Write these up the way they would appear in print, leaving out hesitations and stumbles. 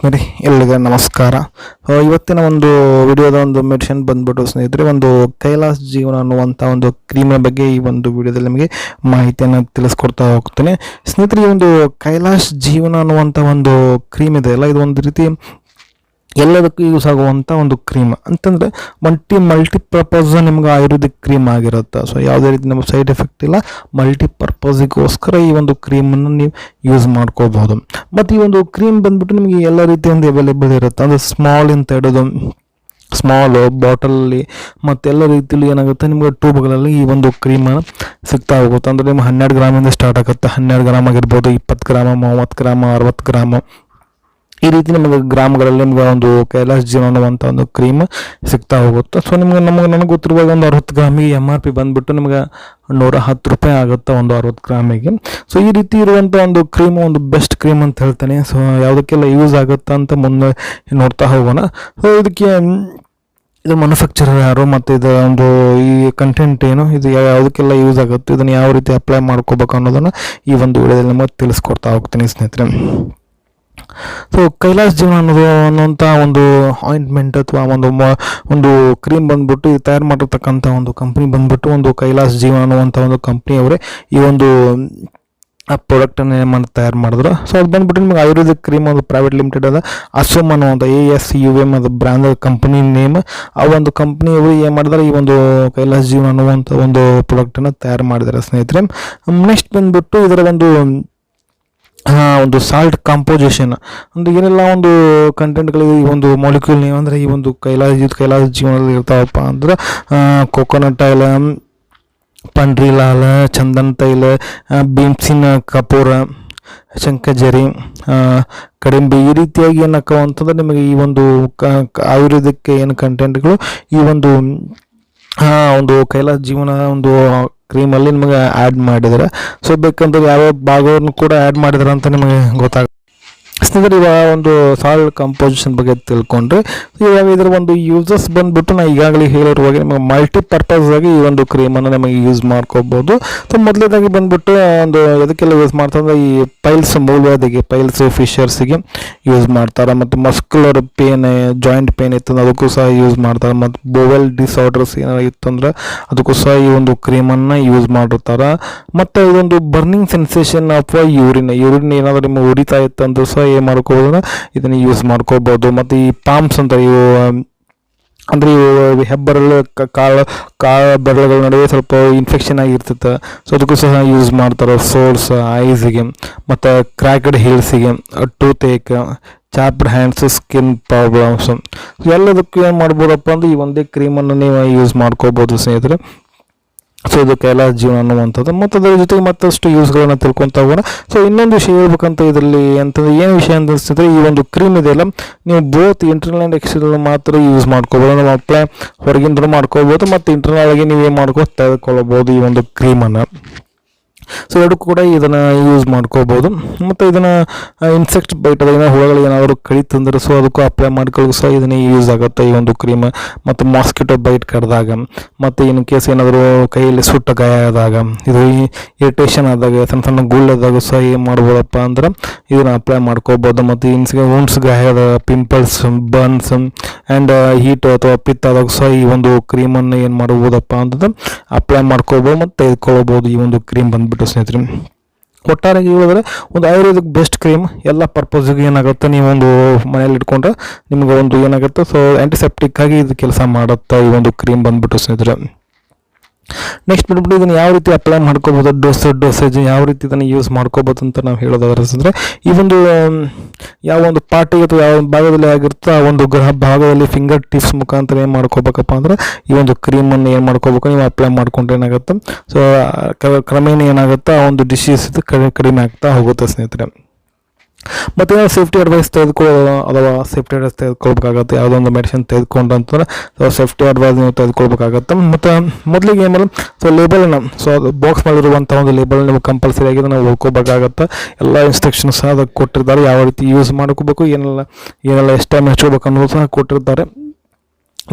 ಆತ್ಮೀಯರೇ ಎಲ್ಲರಿಗೂ ನಮಸ್ಕಾರ. ಇವತ್ತಿನ ಒಂದು ವಿಡಿಯೋದ ಒಂದು ಮೆಡಿಸಿನ್ ಬಂದ್ಬಿಟ್ಟು ಸ್ನೇಹಿತರೆ, ಒಂದು ಕೈಲಾಸ್ ಜೀವನ ಅನ್ನುವಂಥ ಒಂದು ಕ್ರೀಮಿನ ಬಗ್ಗೆ ಈ ಒಂದು ವಿಡಿಯೋದಲ್ಲಿ ನಿಮಗೆ ಮಾಹಿತಿಯನ್ನು ತಿಳಿಸ್ಕೊಡ್ತಾ ಹೋಗ್ತೇನೆ. ಸ್ನೇಹಿತರೆ, ಈ ಒಂದು ಕೈಲಾಸ್ ಜೀವನ ಅನ್ನುವಂಥ ಒಂದು ಕ್ರೀಮ್ ಇದೆ ಅಲ್ಲ, ಇದು ಒಂದು ರೀತಿ ಎಲ್ಲದಕ್ಕೂ ಯೂಸ್ ಆಗುವಂಥ ಒಂದು ಕ್ರೀಮ್ ಅಂತಂದರೆ ಮಲ್ಟಿಪರ್ಪಸ್ ನಿಮ್ಗೆ ಆಯುರ್ವೇದಿಕ್ ಕ್ರೀಮ್ ಆಗಿರುತ್ತೆ. ಸೊ ಯಾವುದೇ ರೀತಿ ನಮಗೆ ಸೈಡ್ ಎಫೆಕ್ಟ್ ಇಲ್ಲ, ಮಲ್ಟಿಪರ್ಪಸ್ಗೋಸ್ಕರ ಈ ಒಂದು ಕ್ರೀಮನ್ನು ನೀವು ಯೂಸ್ ಮಾಡ್ಕೋಬಹುದು. ಮತ್ತು ಈ ಒಂದು ಕ್ರೀಮ್ ಬಂದ್ಬಿಟ್ಟು ನಿಮಗೆ ಎಲ್ಲ ರೀತಿ ಒಂದು ಅವೈಲೇಬಲ್ ಇರುತ್ತೆ. ಅಂದರೆ ಸ್ಮಾಲ್ ಅಂತ ಹಿಡಿದು ಸ್ಮಾಲು ಬಾಟಲಲ್ಲಿ ಮತ್ತು ಎಲ್ಲ ರೀತಿಯಲ್ಲಿ ಏನಾಗುತ್ತೆ ನಿಮಗೆ ಟ್ಯೂಬ್ಗಳಲ್ಲಿ ಈ ಒಂದು ಕ್ರೀಮನ್ನು ಸಿಗ್ತಾ ಹೋಗುತ್ತೆ. ಅಂದರೆ ನಿಮ್ಗೆ 12 ಗ್ರಾಮಿಂದ ಸ್ಟಾರ್ಟ್ ಆಗುತ್ತೆ. 12 ಗ್ರಾಮ್ ಆಗಿರ್ಬೋದು, 20 ಗ್ರಾಮ, 30 ಗ್ರಾಮ, 60 ಗ್ರಾಮ, ಈ ರೀತಿ ನಿಮಗೆ ಗ್ರಾಮ್ಗಳಲ್ಲಿ ನಿಮ್ಗೆ ಒಂದು ಕೈಲಾಸ್ ಜೀವನ ಅನ್ನುವಂಥ ಒಂದು ಕ್ರೀಮ್ ಸಿಗ್ತಾ ಹೋಗುತ್ತೆ. ಸೊ ನನಗೆ ಗೊತ್ತಿರುವಾಗ ಒಂದು 60 ಗ್ರಾಮಿಗೆ MRP ಬಂದುಬಿಟ್ಟು ನಿಮಗೆ 110 ರೂಪಾಯಿ ಆಗುತ್ತೆ ಒಂದು 60 ಗ್ರಾಮಿಗೆ. ಸೊ ಈ ರೀತಿ ಇರುವಂಥ ಒಂದು ಕ್ರೀಮ್ ಒಂದು ಬೆಸ್ಟ್ ಕ್ರೀಮ್ ಅಂತ ಹೇಳ್ತೇನೆ. ಸೊ ಯಾವುದಕ್ಕೆಲ್ಲ ಯೂಸ್ ಆಗುತ್ತೆ ಅಂತ ಮುಂದೆ ನೋಡ್ತಾ ಹೋಗೋಣ. ಸೊ ಇದು ಮ್ಯಾನುಫ್ಯಾಕ್ಚರರ್ ಯಾರು ಮತ್ತು ಇದರ ಒಂದು ಈ ಕಂಟೆಂಟ್ ಏನು, ಇದು ಯಾವುದಕ್ಕೆಲ್ಲ ಯೂಸ್ ಆಗುತ್ತೆ, ಇದನ್ನು ಯಾವ ರೀತಿ ಅಪ್ಲೈ ಮಾಡ್ಕೋಬೇಕು ಅನ್ನೋದನ್ನು ಈ ಒಂದು ವಿಡಿಯೋದಲ್ಲಿ ನಿಮಗೆ ತಿಳಿಸ್ಕೊಡ್ತಾ ಹೋಗ್ತೀನಿ ಸ್ನೇಹಿತರೆ. ಸೊ ಕೈಲಾಸ್ ಜೀವನ ಅನ್ನೋಂಥ ಒಂದು ಆಯಿಂಟ್ಮೆಂಟ್ ಅಥವಾ ಒಂದು ಕ್ರೀಮ್ ಬಂದ್ಬಿಟ್ಟು ಇದು ತಯಾರು ಮಾಡಿರ್ತಕ್ಕಂಥ ಒಂದು ಕಂಪ್ನಿ ಬಂದ್ಬಿಟ್ಟು ಒಂದು ಕೈಲಾಸ್ ಜೀವನ ಅನ್ನುವಂಥ ಒಂದು ಕಂಪ್ನಿಯವರೇ ಈ ಒಂದು ಆ ಪ್ರಾಡಕ್ಟನ್ನು ತಯಾರು ಮಾಡಿದ್ರು. ಸೊ ಅದು ಬಂದ್ಬಿಟ್ಟು ನಿಮಗೆ ಆಯುರ್ವೇದಿಕ್ ಕ್ರೀಮ್ ಒಂದು ಪ್ರೈವೇಟ್ ಲಿಮಿಟೆಡ್ ಅದ, ಅಸೋಮ್ ಅನ್ನುವಂಥ ASUM ಅದು ಬ್ರ್ಯಾಂಡ್ ಕಂಪ್ನಿ ನೇಮ್. ಆ ಒಂದು ಕಂಪ್ನಿಯವರು ಏನು ಮಾಡಿದಾರೆ, ಈ ಒಂದು ಕೈಲಾಸ್ ಜೀವನ ಅನ್ನುವಂಥ ಒಂದು ಪ್ರಾಡಕ್ಟನ್ನು ತಯಾರು ಮಾಡಿದ್ದಾರೆ ಸ್ನೇಹಿತರೆ. ನೆಕ್ಸ್ಟ್ ಬಂದ್ಬಿಟ್ಟು ಇದರ ಒಂದು ಸಾಲ್ಟ್ ಕಾಂಪೋಸಿಷನ್ ಒಂದು ಏನೆಲ್ಲ ಒಂದು ಕಂಟೆಂಟ್ಗಳಿಗೆ ಈ ಒಂದು ಮಾಲಿಕ್ಯೂಲ್ ನೇಮ್ ಅಂದರೆ ಈ ಒಂದು ಕೈಲಾಸ್ ಜೀವನದಲ್ಲಿ ಇರ್ತಾವಪ್ಪ ಅಂದ್ರೆ ಕೋಕೋನಟ್ ಆಯಿಲ್, ಪಂಡ್ರಿ ಲಾಲ್, ಚಂದನ್ ತೈಲ, ಭೀಮ್ಸಿನ ಕಪೂರ, ಶಂಕಜರಿ, ಕಡಿಂಬಿ, ಈ ರೀತಿಯಾಗಿ ಏನಕ್ಕ ಅಂತಂದ್ರೆ ನಿಮಗೆ ಈ ಒಂದು ಆಯುರ್ವೇದಿಕ್ ಏನು ಕಂಟೆಂಟ್ಗಳು ಈ ಒಂದು ಕೈಲಾಸ್ ಜೀವನ ಒಂದು ಕ್ರೀಮಲ್ಲಿ ನಿಮಗೆ ಆ್ಯಡ್ ಮಾಡಿದ್ದಾರೆ. ಸೊ ಬೇಕಂದ್ರೆ ಯಾವ್ಯಾವ ಭಾಗವನ್ನು ಕೂಡ ಆ್ಯಡ್ ಮಾಡಿದ್ದಾರೆ ಅಂತ ನಿಮಗೆ ಗೊತ್ತಾಗುತ್ತೆ. ಸ್ನೇಹಿತರೆ, ಇವಾಗ ಒಂದು ಸಾಲ್ಟ್ ಕಂಪೋಸಿಷನ್ ಬಗ್ಗೆ ತಿಳ್ಕೊಂಡ್ರೆ ಇವಾಗ ಇದರ ಒಂದು ಯೂಸಸ್ ಬಂದ್ಬಿಟ್ಟು ನಾನು ಈಗಾಗಲೇ ಹೇಳಿರುವಾಗ ನಿಮಗೆ ಮಲ್ಟಿಪರ್ಪಸ್ ಆಗಿ ಈ ಒಂದು ಕ್ರೀಮನ್ನು ನಮಗೆ ಯೂಸ್ ಮಾಡ್ಕೋಬೋದು. ಸೊ ಮೊದಲನೇದಾಗಿ ಬಂದ್ಬಿಟ್ಟು ಒಂದು ಅದಕ್ಕೆಲ್ಲ ಯೂಸ್ ಮಾಡ್ತಾರೆ, ಈ ಪೈಲ್ಸ್ ಮೂಲವ್ಯಾಧಿಗೆ, ಪೈಲ್ಸ್ ಫಿಶರ್ಸಿಗೆ ಯೂಸ್ ಮಾಡ್ತಾರೆ. ಮತ್ತು ಮಸ್ಕ್ಯುಲರ್ ಪೇನ್, ಜಾಯಿಂಟ್ ಪೇನ್ ಇತ್ತಂದ್ರೆ ಅದಕ್ಕೂ ಸಹ ಯೂಸ್ ಮಾಡ್ತಾರೆ. ಮತ್ತು ಬೋವೆಲ್ ಡಿಸಾರ್ಡರ್ಸ್ ಏನಾರು ಇತ್ತಂದ್ರೆ ಅದಕ್ಕೂ ಸಹ ಈ ಒಂದು ಕ್ರೀಮನ್ನು ಯೂಸ್ ಮಾಡಿರ್ತಾರೆ. ಮತ್ತು ಇದೊಂದು ಬರ್ನಿಂಗ್ ಸೆನ್ಸೇಷನ್ ಅಥವಾ ಯೂರಿನ್ ಏನಾದರೂ ನಿಮಗೆ ಉರಿತಾ ಇತ್ತಂದ್ರೂ ಸಹ ಏನು ಮಾಡ್ಕೋಬೋದು, ಇದನ್ನು ಯೂಸ್ ಮಾಡ್ಕೋಬೋದು. ಮತ್ತು ಈ ಪಾಮ್ಸ್ ಅಂತ ಇವು ಅಂದರೆ ಇವು ಹೆಬ್ಬೆರಳು ಕಾಳ ಬೆರಳುಗಳ ನಡುವೆ ಸ್ವಲ್ಪ ಇನ್ಫೆಕ್ಷನ್ ಆಗಿರ್ತೈತೆ. ಸೊ ಅದಕ್ಕೂ ಸಹ ಯೂಸ್ ಮಾಡ್ತಾರೆ. ಸೋರ್ಸ್ ಐಸಿಗೆ, ಮತ್ತು ಕ್ರ್ಯಾಕ್ಡ್ ಹೀಲ್ಸಿಗೆ, ಟೂತ್ ಏಕ್, ಚಾಪ್ಡ್ ಹ್ಯಾಂಡ್ಸ್, ಸ್ಕಿನ್ ಪ್ರಾಬ್ಲಮ್ಸ್, ಎಲ್ಲದಕ್ಕೂ ಏನು ಮಾಡ್ಬೋದಪ್ಪ ಅಂದ್ರೆ ಈ ಒಂದೇ ಕ್ರೀಮನ್ನು ನೀವು ಯೂಸ್ ಮಾಡ್ಕೋಬೋದು ಸ್ನೇಹಿತರೆ. ಸೊ ಇದು ಕೈಲಾಸ್ ಜೀವನ ಅನ್ನುವಂಥದ್ದು. ಮತ್ತು ಅದರ ಜೊತೆಗೆ ಮತ್ತಷ್ಟು ಯೂಸ್ಗಳನ್ನು ತಿಳ್ಕೊತಾ ಹೋಗೋಣ. ಸೊ ಇನ್ನೊಂದು ವಿಷಯ ಹೇಳ್ಬೇಕಂತ ಇದರಲ್ಲಿ ಅಂತಂದರೆ ಏನು ವಿಷಯ ಅಂತ ಅನಿಸ್ತಂದರೆ, ಈ ಒಂದು ಕ್ರೀಮ್ ಇದೆಯಲ್ಲ, ನೀವು ಬೋತ್ ಇಂಟರ್ನಲ್ ಆ್ಯಂಡ್ ಎಕ್ಸ್ಟರ್ನಲ್ ಮಾತ್ರ ಯೂಸ್ ಮಾಡ್ಕೋಬೋದು. ನಾವು ಅಪ್ಲೈ ಹೊರಗಿಂದ ಮಾಡ್ಕೋಬೋದು ಮತ್ತು ಇಂಟರ್ನಲ್ ಆಗಿ ನೀವೇನು ತೆಗೆದುಕೊಳ್ಳಬಹುದು ಈ ಒಂದು ಕ್ರೀಮನ್ನು. ಸೊ ಎರಡು ಕೂಡ ಇದನ್ನು ಯೂಸ್ ಮಾಡ್ಕೋಬೋದು. ಮತ್ತು ಇದನ್ನು ಇನ್ಸೆಕ್ಟ್ ಬೈಟ್ ಅದ ಹುಳಗಳು ಏನಾದರೂ ಕಡಿತಂದ್ರೆ ಸೊ ಅದಕ್ಕೂ ಅಪ್ಲೈ ಮಾಡ್ಕೊಳ್ಳೋದು ಸಹ ಇದನ್ನೇ ಯೂಸ್ ಆಗುತ್ತೆ ಈ ಒಂದು ಕ್ರೀಮ್. ಮತ್ತು ಮಾಸ್ಕಿಟೋ ಬೈಟ್ ಕಡ್ದಾಗ, ಮತ್ತು ಇನ್ ಕೇಸ್ ಏನಾದರೂ ಕೈಯಲ್ಲಿ ಸುಟ್ಟ ಗಾಯ ಆದಾಗ, ಇದು ಇರಿಟೇಷನ್ ಆದಾಗ, ಸಣ್ಣ ಸಣ್ಣ ಗುಳ್ಳಾದಾಗ ಸಹ ಏನು ಮಾಡ್ಬೋದಪ್ಪ ಅಂದ್ರೆ ಇದನ್ನು ಅಪ್ಲೈ ಮಾಡ್ಕೋಬೋದು. ಮತ್ತು ವುಂಡ್ಸ್, ಗಾಯದ, ಪಿಂಪಲ್ಸ್, ಬರ್ನ್ಸ್ ಆ್ಯಂಡ್ ಹೀಟ್ ಅಥವಾ ಪಿತ್ ಆದಾಗ ಸಹ ಈ ಒಂದು ಕ್ರೀಮನ್ನು ಏನು ಮಾಡ್ಬೋದಪ್ಪ ಅಂತಂದ್ರೆ ಅಪ್ಲೈ ಮಾಡ್ಕೋಬೋದು ಮತ್ತು ತೆಗೆದುಕೊಳ್ಬೋದು ಈ ಒಂದು ಕ್ರೀಮ್ ಬಂದ್ಬಿಟ್ಟು ಸ್ನೇಹಿತರೆ. ಒಟ್ಟಾರೆ ಹೇಳಿದ್ರೆ ಒಂದು ಆಯುರ್ವೇದಿಕ್ ಬೆಸ್ಟ್ ಕ್ರೀಮ್. ಎಲ್ಲ ಪರ್ಪಸ್ಗೆ ಏನಾಗುತ್ತೆ, ನೀವು ಒಂದು ಮನೇಲಿ ಇಟ್ಕೊಂಡ್ರೆ ನಿಮ್ಗೆ ಒಂದು ಏನಾಗುತ್ತೆ, ಸೊ ಆ್ಯಂಟಿಸೆಪ್ಟಿಕ್ ಆಗಿ ಇದು ಕೆಲಸ ಮಾಡುತ್ತೆ ಈ ಒಂದು ಕ್ರೀಮ್ ಬಂದ್ಬಿಟ್ಟು ಸ್ನೇಹಿತರೆ. ನೆಕ್ಸ್ಟ್ ಬಂದ್ಬಿಟ್ಟು ಇದನ್ನು ಯಾವ ರೀತಿ ಅಪ್ಲೈ ಮಾಡ್ಕೋಬೋದು, ಡೋಸೇಜ್ ಯಾವ ರೀತಿ ಇದನ್ನು ಯೂಸ್ ಮಾಡ್ಕೋಬೋದು ಅಂತ ನಾವು ಹೇಳೋದಾದ್ರೆ ಅಂದರೆ, ಈ ಒಂದು ಯಾವ ಒಂದು ಪಾರ್ಟಿಗೆ ಅಥವಾ ಯಾವ ಒಂದು ಭಾಗದಲ್ಲಿ ಆಗಿರುತ್ತೋ ಆ ಒಂದು ಭಾಗದಲ್ಲಿ ಫಿಂಗರ್ ಟಿಪ್ಸ್ ಮುಖಾಂತರ ಏನು ಮಾಡ್ಕೋಬೇಕಪ್ಪ ಅಂದ್ರೆ ಈ ಒಂದು ಕ್ರೀಮನ್ನು ಏನು ಮಾಡ್ಕೋಬೇಕು, ನೀವು ಅಪ್ಲೈ ಮಾಡ್ಕೊಂಡ್ರೆ ಏನಾಗುತ್ತೆ, ಸೊ ಕ್ರಮೇಣ ಏನಾಗುತ್ತೆ ಆ ಒಂದು ಡಿಸೀಸ್ ಕಡಿಮೆ ಆಗ್ತಾ ಹೋಗುತ್ತೆ ಸ್ನೇಹಿತರೆ. ಮತ್ತು ಸೇಫ್ಟಿ ಅಡ್ವೈಸ್ ತೆಗೆದುಕೊಳ್ಬೇಕಾಗತ್ತೆ. ಯಾವುದೋ ಒಂದು ಮೆಡಿಸಿನ್ ತೆಗೆದುಕೊಂಡು ಅಂತಂದ್ರೆ ಸೇಫ್ಟಿ ಅಡ್ವೈಸ್ ನೀವು ತೆಗೆದುಕೊಳ್ಬೇಕಾಗತ್ತೆ. ಮತ್ತು ಮೊದಲಿಗೆ ಏನು ಸೊ ಲೇಬಲನ್ನು, ಸೊ ಅದು ಬಾಕ್ಸ್ ಮಾಡಿರುವಂಥ ಒಂದು ಲೇಬಲ್ ನೀವು ಕಂಪಲ್ಸರಿ ಆಗಿ ನಾವು ಓದ್ಕೋಬೇಕಾಗತ್ತೆ. ಎಲ್ಲ ಇನ್ಸ್ಟ್ರಕ್ಷನ್ಸ್ ಅದಕ್ಕೆ ಕೊಟ್ಟಿರ್ತಾರೆ, ಯಾವ ರೀತಿ ಯೂಸ್ ಮಾಡ್ಕೋಬೇಕು, ಏನೆಲ್ಲ ಎಷ್ಟು ಟೈಮ್ ಹಚ್ಕೋಬೇಕು ಅನ್ನೋದು ಸಹ ಕೊಟ್ಟಿರ್ತಾರೆ.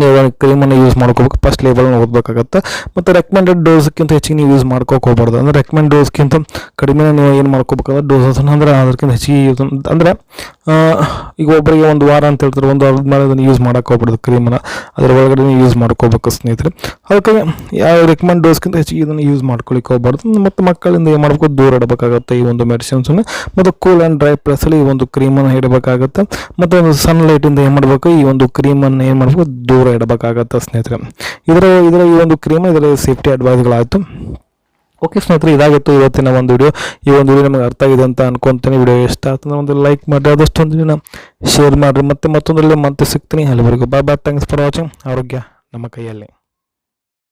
ನೀವು ಕ್ರೀಮನ್ನು ಯೂಸ್ ಮಾಡ್ಕೋಬೇಕು. ಫಸ್ಟ್ ಲೇಬಲ್ನ ಓದಬೇಕಾಗತ್ತೆ. ಮತ್ತು ರೆಕಮೆಂಡೆಡ್ ಡೋಸ್ಗಿಂತ ಹೆಚ್ಚಿಗೆ ನೀವು ಯೂಸ್ ಮಾಡ್ಕೋಕೆ ಹೋಗ್ಬಾರ್ದು. ಅಂದರೆ ರೆಕಮೆಂಡ್ ಡೋಸ್ಗಿಂತ ಕಡಿಮೆ ನೀವು ಏನು ಮಾಡ್ಕೋಬೇಕಂದ್ರೆ ಡೋಸಸ್ನ ಅಂದರೆ ಅದಕ್ಕಿಂತ ಹೆಚ್ಚಿಗೆ ಯೂಸ್ ಅಂದರೆ ಈಗ ಒಬ್ಬರಿಗೆ ಒಂದು ವಾರ ಅಂತ ಹೇಳ್ತಾರೆ, ಒಂದು ವಾರದ ಮೇಲೆ ಅದನ್ನು ಯೂಸ್ ಮಾಡೋಕೆ ಹೋಗ್ಬಾರ್ದು ಕ್ರೀಮನ್ನು, ಅದರ ಒಳಗಡೆ ನೀವು ಯೂಸ್ ಮಾಡ್ಕೋಬೇಕು ಸ್ನೇಹಿತರೆ. ಅದಕ್ಕಾಗಿ ಯಾವ ರೆಕಮೆಂಡ್ ಡೋಸ್ಗಿಂತ ಹೆಚ್ಚಿಗೆ ಇದನ್ನು ಯೂಸ್ ಮಾಡ್ಕೊಳ್ಳಿಕ್ಕೆ ಹೋಗ್ಬಾರ್ದು. ಮತ್ತು ಮಕ್ಕಳಿಂದ ಏನು ಮಾಡಬೇಕು, ದೂರ ಇಡಬೇಕಾಗುತ್ತೆ ಈ ಒಂದು ಮೆಡಿಸಿನ್ಸನ್ನು. ಮತ್ತು ಕೂಲ್ ಆ್ಯಂಡ್ ಡ್ರೈ ಪ್ಲೇಸಲ್ಲಿ ಈ ಒಂದು ಕ್ರೀಮನ್ನು ಇಡಬೇಕಾಗುತ್ತೆ. ಮತ್ತು ಒಂದು ಸನ್ಲೈಟಿಂದ ಏನು ಮಾಡಬೇಕು, ಈ ಒಂದು ಕ್ರೀಮನ್ನು ಏನು ಮಾಡಬೇಕು, ದೂರ ಇಡಬೇಕಾಗತ್ತೆ ಸ್ನೇಹಿತರೆ. ಇದರ ಈ ಒಂದು ಕ್ರೀಮ್ ಇದರ ಸೇಫ್ಟಿ ಅಡ್ವೈಸ್ಗಳಾಯಿತು. ಓಕೆ ಸ್ನೇಹಿತರೆ, ಇದಾಗಿತ್ತು ಇವತ್ತಿನ ಒಂದು ವಿಡಿಯೋ. ಈ ಒಂದು ವಿಡಿಯೋ ನಿಮಗೆ ಅರ್ಥ ಆಗಿದೆ ಅಂತ ಅನ್ಕೊತೀನಿ. ವಿಡಿಯೋ ಇಷ್ಟ ಆಗ್ತದೆ ಒಂದು ಲೈಕ್ ಮಾಡಿ, ಆದಷ್ಟು ಒಂದು ಶೇರ್ ಮಾಡಿರಿ. ಮತ್ತೊಂದರಲ್ಲಿ ಮತ್ತೆ ಸಿಗ್ತೀನಿ. ಅಲ್ಲಿವರೆಗೂ bye bye. Thanks for watching. ಆರೋಗ್ಯ ನಮ್ಮ ಕೈಯಲ್ಲಿ.